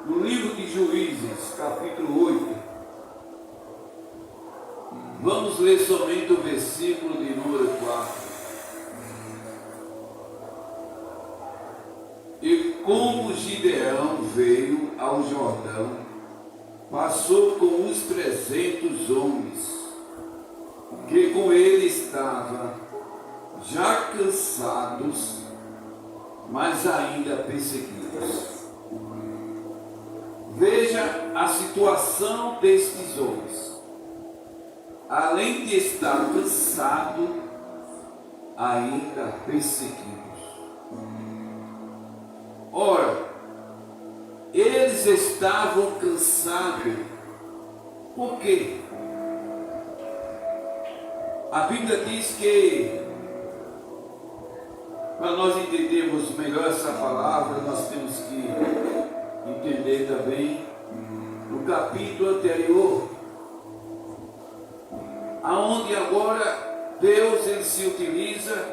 no livro de Juízes, capítulo 8, vamos ler somente o versículo de número 4. E como Gideão veio ao Jordão, passou com os 300 homens, que com ele estavam, já cansados, mas ainda perseguidos. Veja a situação destes homens. Além de estar cansados, ainda perseguidos. Ora, eles estavam cansados. Por quê? A Bíblia diz que, para nós entendermos melhor essa palavra, nós temos que entender também no capítulo anterior, aonde agora Deus ele se utiliza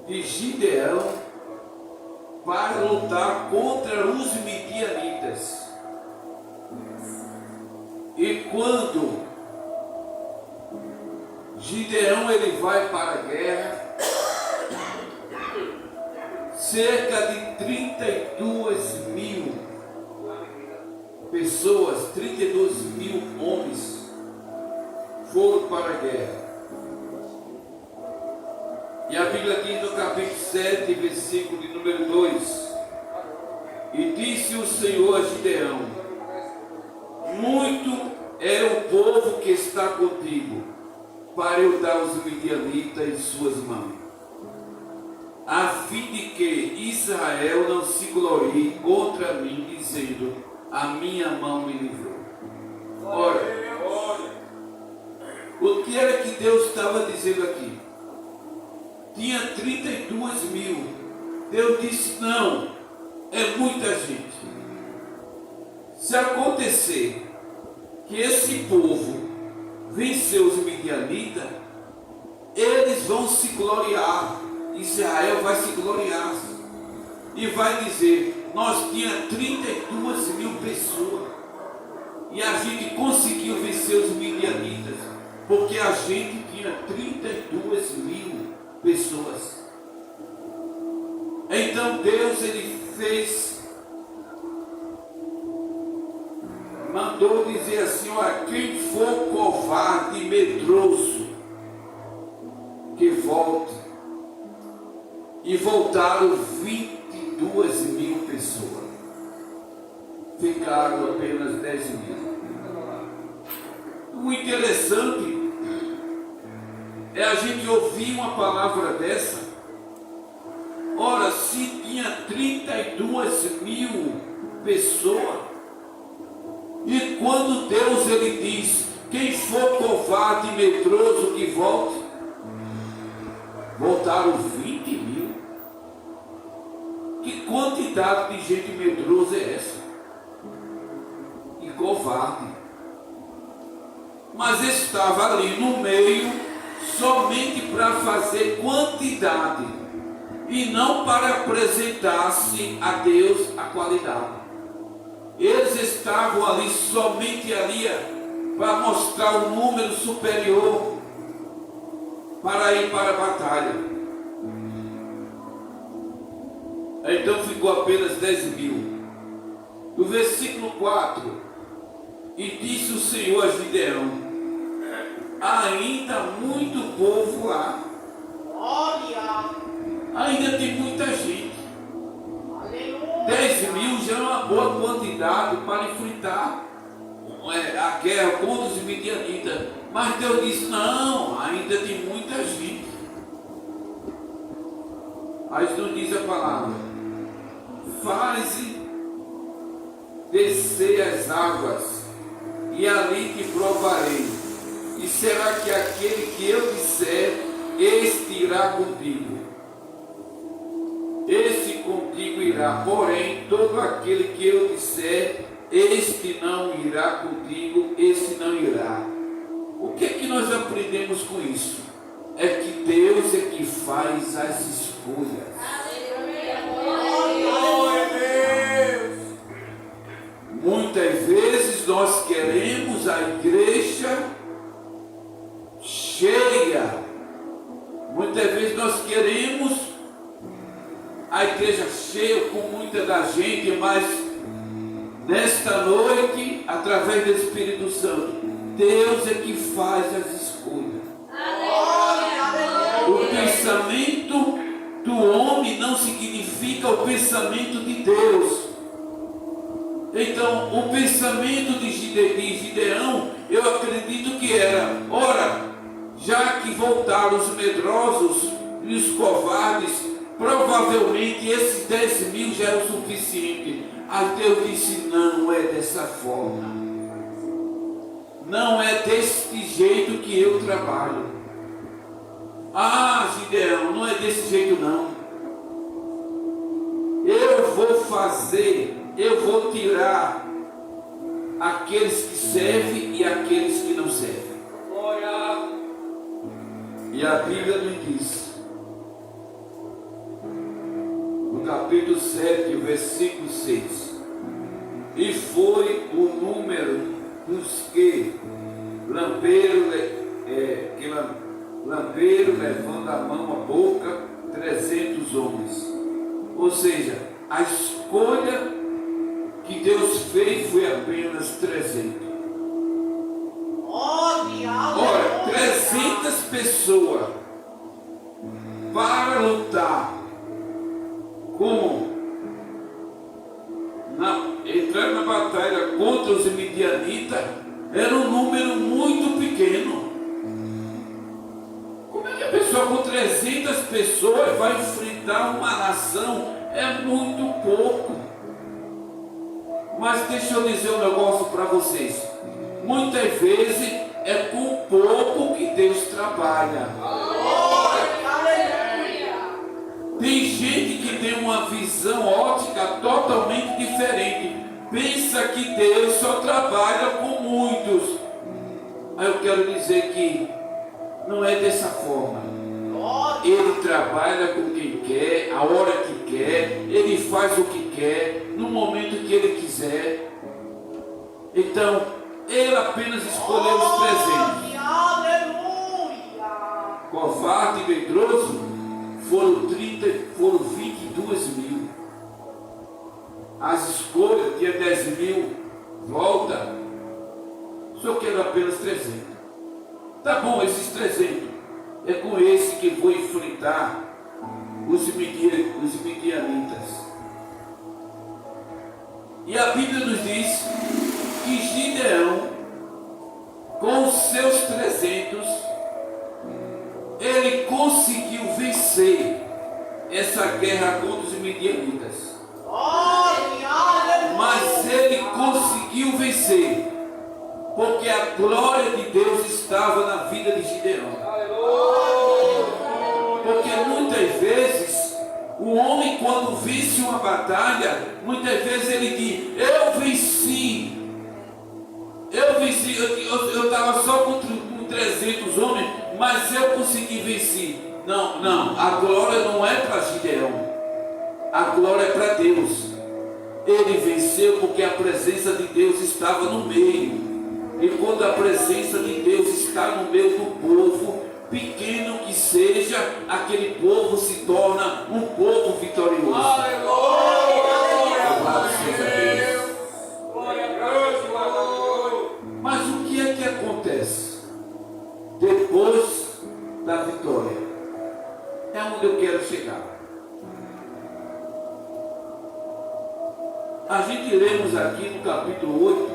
de Gideão para lutar contra os midianitas. E quando Gideão ele vai para a guerra, cerca de 32 mil pessoas, 32 mil homens foram para a guerra. E a Bíblia diz no capítulo 7, versículo de número 2: E disse o Senhor a Gideão: muito é o povo que está contigo, para eu dar os midianitas em suas mãos, a fim de que Israel não se glorie contra mim, dizendo: a minha mão me livrou. Ora, o que era que Deus estava dizendo aqui? Tinha 32 mil. Deus disse: não, é muita gente. Se acontecer que esse povo vencer os midianitas, eles vão se gloriar. Israel vai se gloriar e vai dizer: nós tínhamos 32 mil pessoas e a gente conseguiu vencer os midianitas, porque a gente tinha 32 mil pessoas. Então Deus ele mandou dizer assim: olha, quem for covarde e medroso, que volte. E voltaram 22 mil pessoas. Ficaram apenas 10 mil. O interessante é a gente ouvir uma palavra dessa. Ora, se tinha 32 mil pessoas, e quando Deus ele diz: quem for covarde e medroso que volte, voltaram 20 mil. Que quantidade de gente medrosa é essa? E covarde. Mas estava ali no meio somente para fazer quantidade e não para apresentar-se a Deus a qualidade. Eles estavam ali somente ali para mostrar um número superior para ir para a batalha. Então ficou apenas 10 mil. No versículo 4: e disse o Senhor a Gideão: ainda muito povo lá. Ainda tem muita gente. 10 mil já é uma boa quantidade para enfrentar a guerra contra os midianitas. Mas Deus disse: não, ainda tem muita gente. Aí não diz a palavra: faze descer as águas, e ali te provarei. E será que aquele que eu disser, este irá contigo. Esse contigo irá, porém, todo aquele que eu disser, este não irá contigo, esse não irá. O que é que nós aprendemos com isso? É que Deus é que faz as escolhas. queremos a igreja cheia. Muitas vezes nós queremos a igreja cheia com muita da gente, mas nesta noite, através do Espírito Santo, Deus é que faz as escolhas. O pensamento do homem não significa o pensamento de Deus. Então, o pensamento de Gideão, eu acredito que era: ora, já que voltaram os medrosos e os covardes, provavelmente esses 10 mil já é o suficiente. Aí Deus disse: não é dessa forma. Não é deste jeito que eu trabalho. Ah, Gideão, não é desse jeito não. Eu vou fazer, eu vou tirar aqueles que servem e aqueles que não servem. E a Bíblia nos diz, no capítulo 7, versículo 6: e foi o número dos que lamberam, levando a mão à boca, 300 homens. Ou seja, a escolha que Deus fez foi apenas 300. Ora, 300 pessoas para lutar entrar na batalha contra os midianitas era um número muito pequeno. Como é que a pessoa com 300 pessoas vai enfrentar uma nação? É muito pouco. Mas deixa eu dizer um negócio para vocês. Muitas vezes é com pouco que Deus trabalha. Tem gente que tem uma visão ótica totalmente diferente. Pensa que Deus só trabalha com muitos. Aí eu quero dizer que não é dessa forma. Ele trabalha com quem quer, a hora que quer, ele faz o que quer, no momento que ele quiser. Então, ele apenas escolheu os 300. Covarde e medroso foram 22 mil. As escolhas, tinha 10 mil, volta. Só quero apenas 300. Tá bom, esses 300. É com esse que vou enfrentar os midianitas. E a Bíblia nos diz que Gideão, com os seus 300, ele conseguiu vencer essa guerra contra os midianitas. Mas ele conseguiu vencer porque a glória de Deus estava na vida de Gideão. Porque muitas vezes o homem, quando vence uma batalha, muitas vezes ele diz: eu venci, eu estava só com 300 homens, mas eu consegui vencer. Não, a glória não é para Gideão, a glória é para Deus. Ele venceu porque a presença de Deus estava no meio. E quando a presença de Deus está no meio do povo, pequeno que seja, aquele povo se torna um povo vitorioso. Mas o que é que acontece depois da vitória? É onde eu quero chegar. A gente lemos aqui no capítulo 8,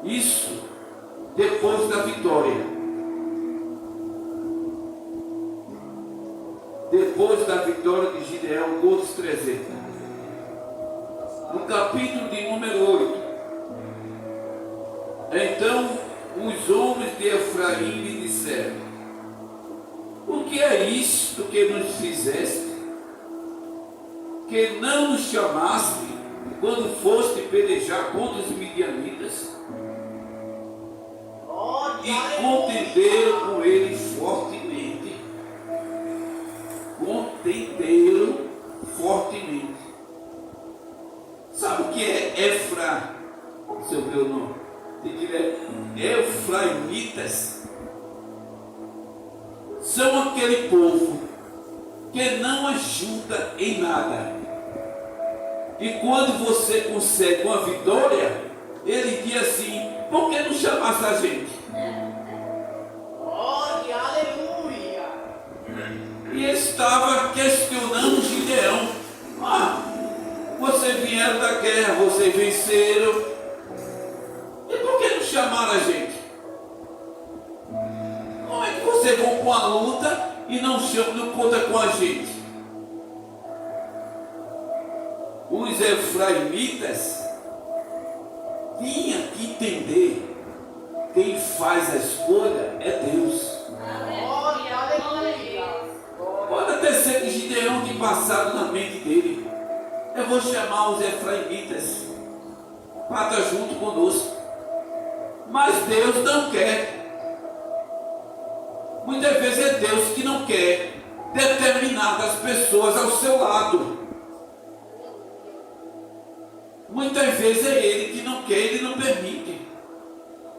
isso depois da vitória. Depois da vitória de Gideão contra os 300. No capítulo de número 8. Então os homens de Efraim lhe disseram: o que é isto que nos fizeste? Que não nos chamaste quando foste pelejar contra os midianitas? E contenderam com ele fortemente. Contenderam fortemente. Sabe o que é Efra? Seu meu nome. Efraimitas são aquele povo que não ajuda em nada. E quando você consegue uma vitória, ele diz assim: por que não chamasse a gente? Glória, aleluia. E ele estava questionando Gideão: vocês vieram da guerra, vocês venceram, e por que não chamaram a gente? Como é que vocês vão com a luta e não conta com a gente? Os efraimitas tinham que entender: quem faz a escolha é Deus. Glória, aleluia. Pode até ser que Gideão tenha passado na mente dele: eu vou chamar os efraimitas para estar junto conosco. Mas Deus não quer. Muitas vezes é Deus que não quer determinadas pessoas ao seu lado. Muitas vezes é Ele que não quer, Ele não permite.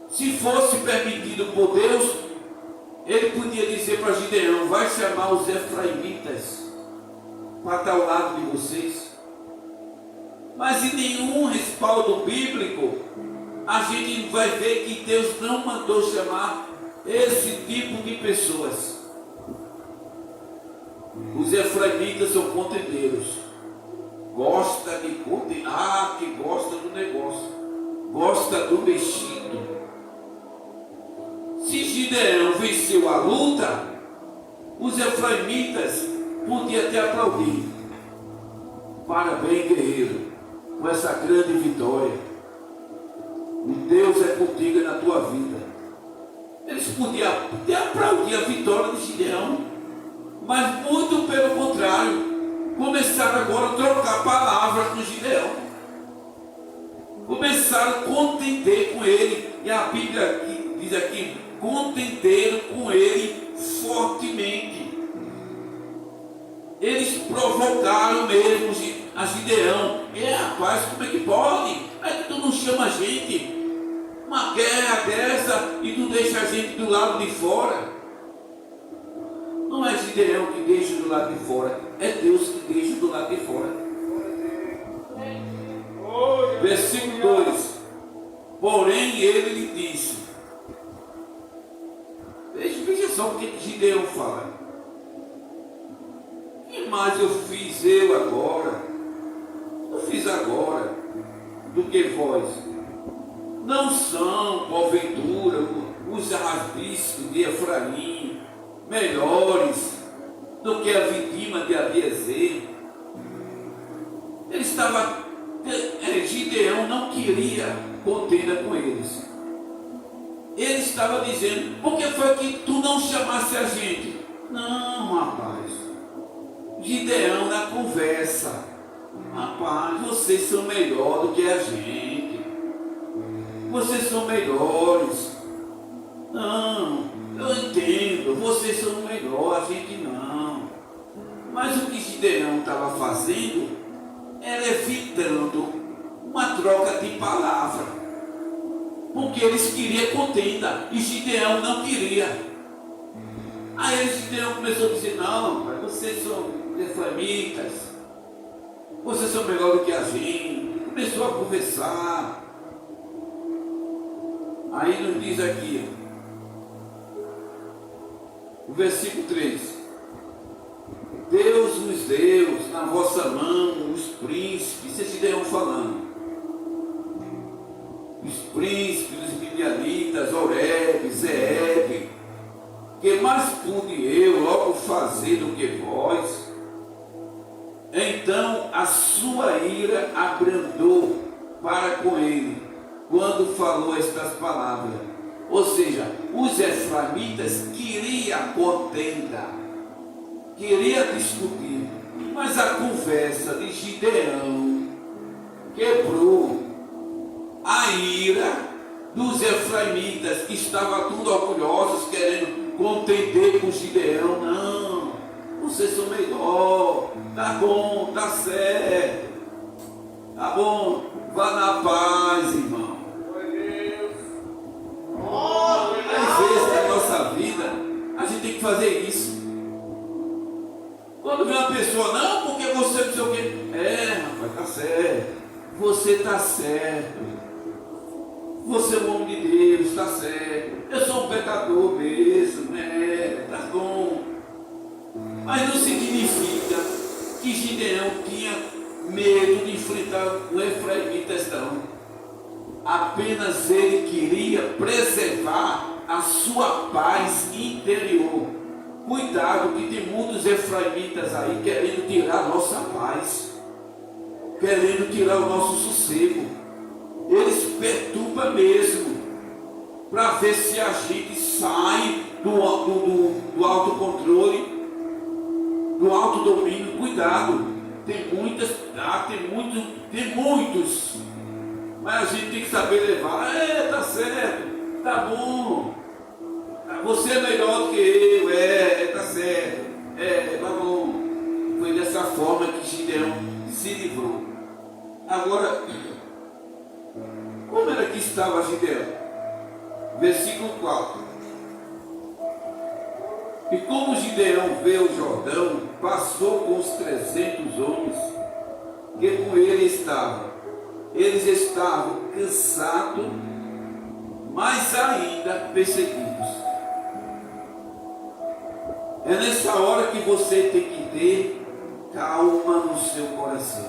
Se fosse permitido por Deus, Ele podia dizer para Gideão: vai chamar os efraimitas para estar ao lado de vocês. Mas em nenhum respaldo bíblico a gente vai ver que Deus não mandou chamar esse tipo de pessoas. Os efraimitas são contendeiros. Gosta de contender, que gosta do negócio, gosta do mexido. Se Gideão venceu a luta, os efraimitas podiam até aplaudir: parabéns, guerreiro, com essa grande vitória. O Deus é contigo na tua vida. Eles podiam até aplaudir a vitória de Gideão, mas muito pelo contrário, começaram agora a trocar palavras com Gideão. Começaram a contender com ele. E a Bíblia diz aqui: contenderam com ele fortemente. Eles provocaram mesmo a Gideão: rapaz, como é que pode? Como é que tu não chama a gente? Uma guerra dessa e tu deixa a gente do lado de fora. Não é Gideão que deixa do lado de fora, é Deus que deixa do lado de fora. Versículo 2: porém ele lhe disse. Veja só o que Gideão fala: que mais eu fiz agora? Eu fiz agora do que vós? Não são, porventura, os rabiscos de Efraim melhores do que a vindima de Abiezer? Ele estava, Gideão não queria contenda com eles. Ele estava dizendo: por que foi que tu não chamasse a gente? Não, rapaz. Gideão na conversa: rapaz, vocês são melhor do que a gente. Vocês são melhores. Não, eu entendo, vocês são melhor, a gente não. Mas o que Gideão estava fazendo era evitando uma troca de palavra, porque eles queriam contenda e Gideão não queria. Aí Gideão começou a dizer: não, vocês são efraimitas, vocês são melhor do que a gente. Começou a conversar. Aí nos diz aqui, o versículo 3: Deus nos deu na vossa mão os príncipes. Vocês Gideão falando: os príncipes, os midianitas, Oreb, Zeeb. Que mais pude eu logo fazer do que vós? Então a sua ira abrandou para com ele, quando falou estas palavras. Ou seja, os efraimitas queriam contenda, queriam discutir, mas a conversa de Gideão quebrou a ira dos efraimitas, que estavam tudo orgulhosos, querendo contender com Gideão. Não, vocês são melhor, tá bom, tá certo, tá bom, vá na paz, irmão. fazer isso. Quando vem uma pessoa, não, porque você não sei o quê. Rapaz, tá certo. Você tá certo. Você é um homem de Deus, tá certo. Eu sou um pecador mesmo, tá bom. Mas não significa que Gideão tinha medo de enfrentar o Efraimitas, não. Apenas ele queria preservar a sua paz interior. Cuidado que tem muitos efraimitas aí querendo tirar a nossa paz, querendo tirar o nosso sossego. Eles perturbam mesmo, para ver se a gente sai do autocontrole, do autodomínio. Cuidado, tem muitos, mas a gente tem que saber levar. Tá certo, tá bom. Você é melhor do que eu, tá certo, tá bom. Foi dessa forma que Gideão se livrou. Agora, como era que estava Gideão? Versículo 4. E como Gideão veio o Jordão, passou com os 300 homens que com ele estavam. Eles estavam cansados, mas ainda perseguidos. É nessa hora que você tem que ter calma no seu coração.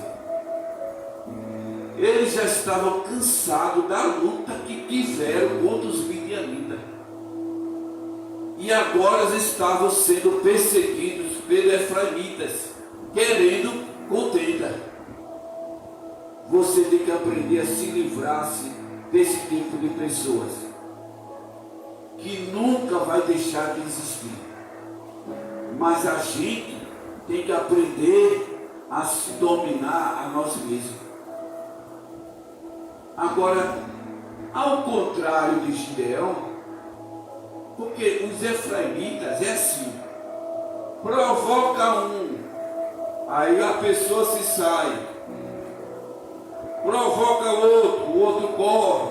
Eles já estavam cansados da luta que tiveram contra os midianitas. E agora eles estavam sendo perseguidos pelos efraimitas, querendo contenda. Você tem que aprender a se livrar-se desse tipo de pessoas, que nunca vai deixar de existir. Mas a gente tem que aprender a se dominar a nós mesmos. Agora, ao contrário de Gideão, porque os efraimitas é assim, provoca um, aí a pessoa se sai, provoca outro, o outro corre.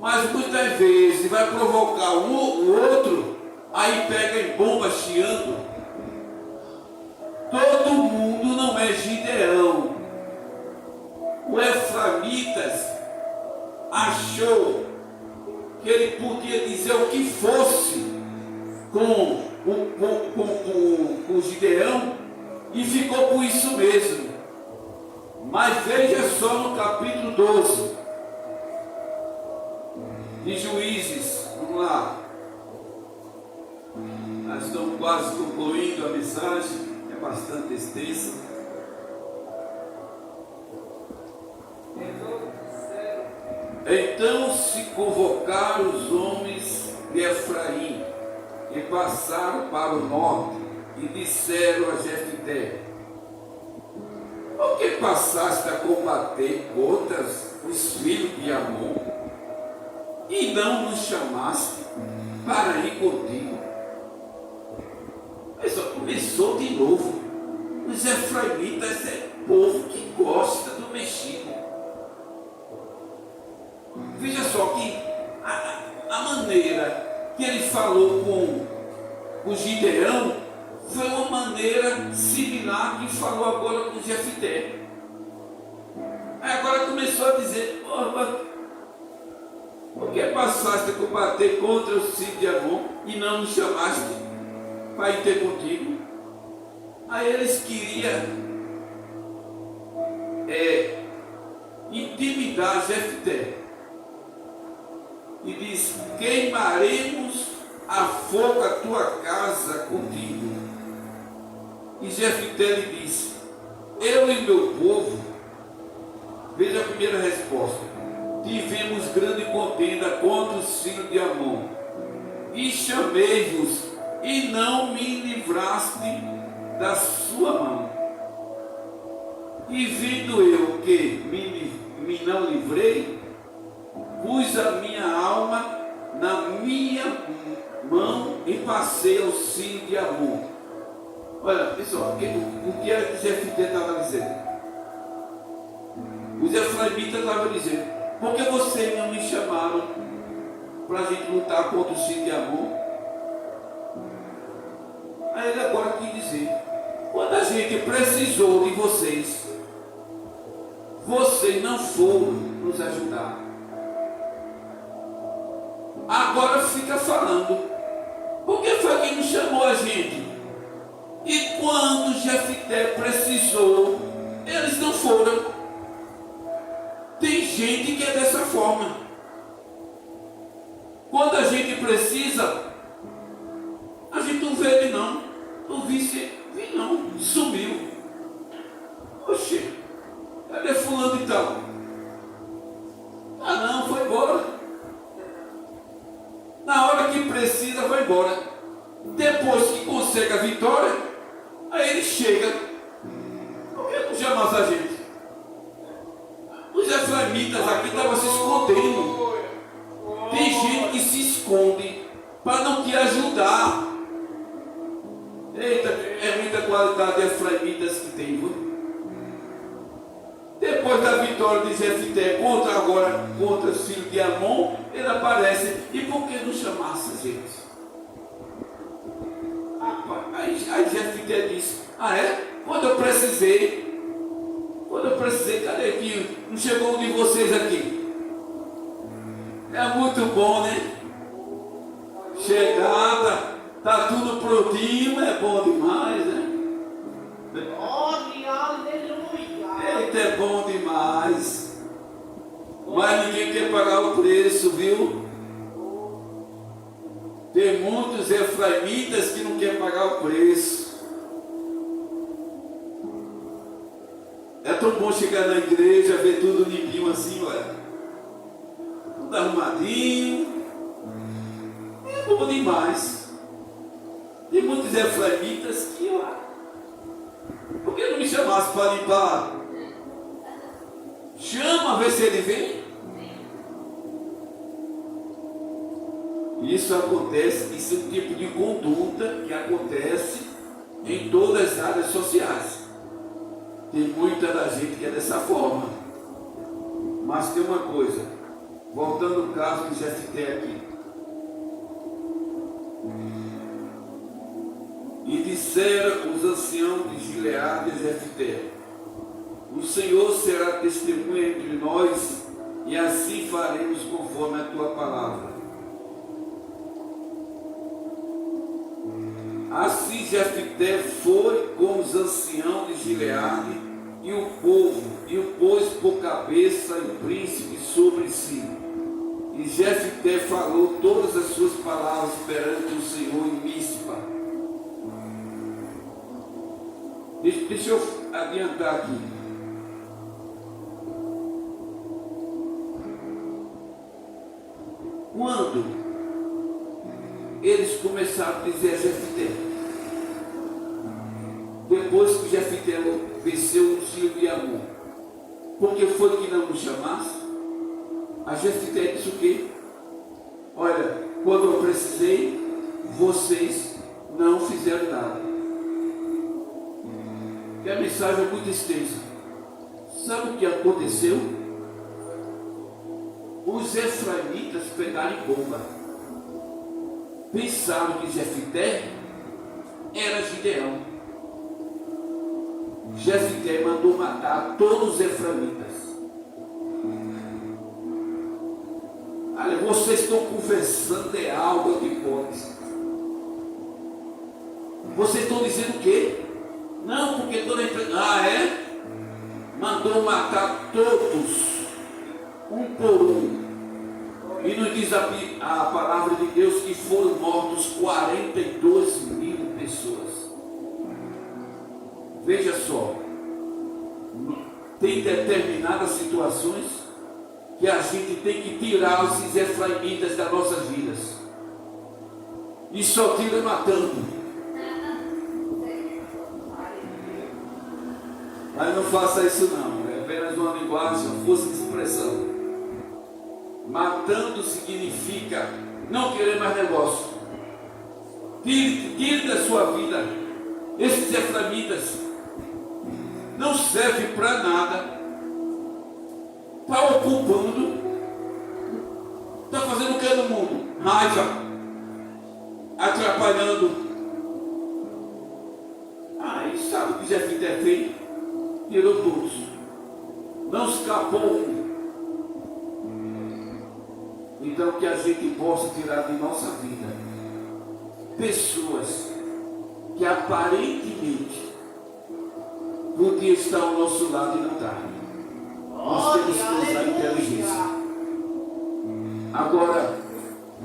Mas muitas vezes vai provocar o outro, aí pega em bomba chiando. Todo mundo não é Gideão. O efraimitas achou que ele podia dizer o que fosse com Gideão e ficou por isso mesmo. Mas veja só no capítulo 12 de Juízes, vamos lá. Nós estamos quase concluindo a mensagem, é bastante extensa. Então se convocaram os homens de Efraim e passaram para o norte e disseram a Jefté: por que passaste a combater contra os filhos de Amon e não nos chamaste para ir contigo? Mas só começou de novo. Os efraimitas é povo que gosta do mexido. Veja só que a maneira que ele falou com o Gideão foi uma maneira similar que falou agora com Jefté. Aí agora começou a dizer: por que passaste a combater contra os filhos de Amon e não nos chamaste para ir ter contigo? Aí eles queriam intimidar Jefté. E diz: queimaremos a fogo a tua casa contigo. E Jefté lhe disse: eu e meu povo, veja a primeira resposta, tivemos grande contenda contra os filhos de Amon, e chamei-vos, e não me livraste da sua mão. E vendo eu que me não livrei, pus a minha alma na minha mão e passei ao filhos de Amon. Olha, pessoal, o que era que Jefté estava dizendo? Os efraimitas estavam dizendo: por que vocês não me chamaram para a gente lutar contra os filhos de Amon? Aí ele agora quis dizer, quando a gente precisou de vocês, vocês não foram nos ajudar. Agora fica falando, por que foi que não chamou a gente? E quando Jefté precisou, eles não foram. Tem gente que é dessa forma. Quando a gente precisa, a gente não vê ele não. Não vi não, sumiu. Oxê, cadê fulano e tal? Ah não, foi embora. Na hora que precisa, vai embora. Depois que consegue a vitória, aí ele chega. Por que não chamasse a gente? Os efraimitas aqui estavam se escondendo. Tem gente que se esconde para não te ajudar. Eita, é muita qualidade de efraimitas que tem, viu? Depois da vitória de Jefté contra os filhos de Amon, ele aparece. E por que não chamasse, gente? Aí Jefté disse, ah é? Quando eu precisei, cadê aqui? Não chegou um de vocês aqui? É muito bom, né? Chegada, tá tudo prontinho, é bom demais, né? Glória, aleluia. Eita, é bom demais. Mas ninguém quer pagar o preço, viu? Tem muitos efraimitas que não querem pagar o preço. É tão bom chegar na igreja, ver tudo limpinho assim, olha. Tudo arrumadinho. É bom demais. Tem muitos efraimitas que, ó, por que não me chamasse para limpar? Chama, vê se ele vem. Isso acontece, isso é um tipo de conduta que acontece em todas as áreas sociais. Tem muita da gente que é dessa forma. Mas tem uma coisa, voltando ao caso que Jefté aqui. E disseram os anciãos de Gileade a Jefté: o Senhor será testemunha entre nós, e assim faremos conforme a tua palavra. Assim Jefté foi com os anciãos de Gileade e o povo, e o pôs por cabeça e príncipe sobre si. E Jefté falou todas as suas palavras perante o Senhor em Mispa. Deixa eu adiantar aqui. Quando eles começaram a dizer a Jefté, depois que Jefté venceu o filho de Amon, por que foi que não nos chamasse? A Jefté disse o quê? Olha, quando eu precisei, vocês não fizeram nada. E a mensagem é muito extensa. Sabe o que aconteceu? Os efraimitas pegaram em bomba. Pensaram que Jefté era Gideão. Jefté mandou matar todos os efraimitas. Olha, vocês estão conversando de algo de hipótese. Vocês estão dizendo o quê? Não, porque toda empresa. Ah, é? Mandou matar todos, um por um. E nos diz a palavra de Deus que foram mortos 42.000 pessoas. Veja só, tem determinadas situações que a gente tem que tirar esses efraimitas das nossas vidas. E só tira matando. Mas não faça isso não, é apenas uma linguagem, uma força de expressão. Matando significa não querer mais negócio. Tire da sua vida esses efraimitas. Não serve para nada. Está ocupando. Está fazendo o que no mundo? Raiva. Atrapalhando. que Jefité fez? Tirou todos. Não escapou um. Então que a gente possa tirar de nossa vida pessoas que aparentemente podiam estar ao nosso lado e não está. Nós temos que usar a inteligência. Agora,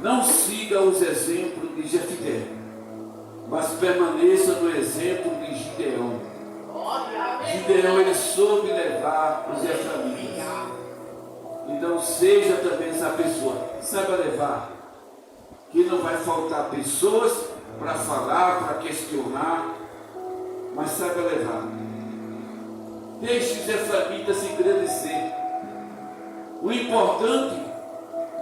não siga os exemplos de Jefité, mas permaneça no exemplo de Gideão. Gideão, ele soube levar os efraítas. Então seja também essa pessoa, saiba levar, que não vai faltar pessoas para falar, para questionar, mas saiba levar. Deixe os efraítas se engrandecer. O importante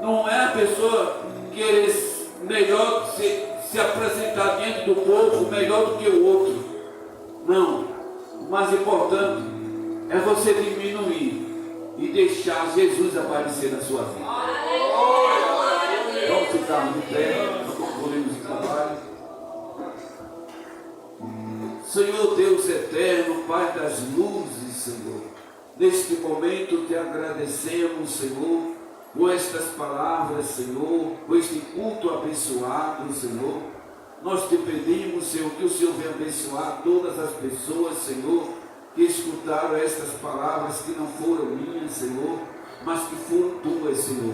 não é a pessoa querer melhor se apresentar diante do povo melhor do que o outro. Não. O mais importante é você diminuir e deixar Jesus aparecer na sua vida. Vamos ficar de pé, nós concluímos o trabalho. Senhor Deus eterno, Pai das luzes, Senhor, neste momento te agradecemos, Senhor, por estas palavras, Senhor, por este culto abençoado, Senhor. Nós te pedimos, Senhor, que o Senhor venha abençoar todas as pessoas, Senhor, que escutaram estas palavras que não foram minhas, Senhor, mas que foram tuas, Senhor.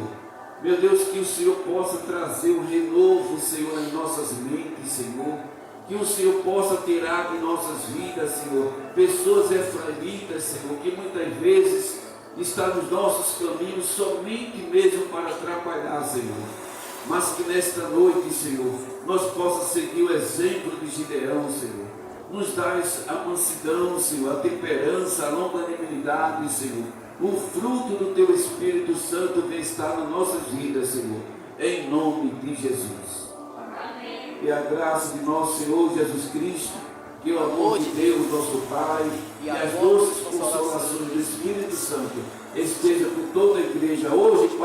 Meu Deus, que o Senhor possa trazer um renovo, Senhor, em nossas mentes, Senhor. Que o Senhor possa tirar de nossas vidas, Senhor, pessoas efraítas, Senhor, que muitas vezes estão nos nossos caminhos somente mesmo para atrapalhar, Senhor. Mas que nesta noite, Senhor, nós possamos seguir o exemplo de Gideão, Senhor. Nos dá a mansidão, Senhor, a temperança, a longanimidade, Senhor. O fruto do Teu Espírito Santo vem estar nas nossas vidas, Senhor. Em nome de Jesus. Amém. E a graça de nosso Senhor Jesus Cristo, que o amor de Deus, nosso Pai, e as doces consolações do Espírito Santo esteja por toda a igreja hoje.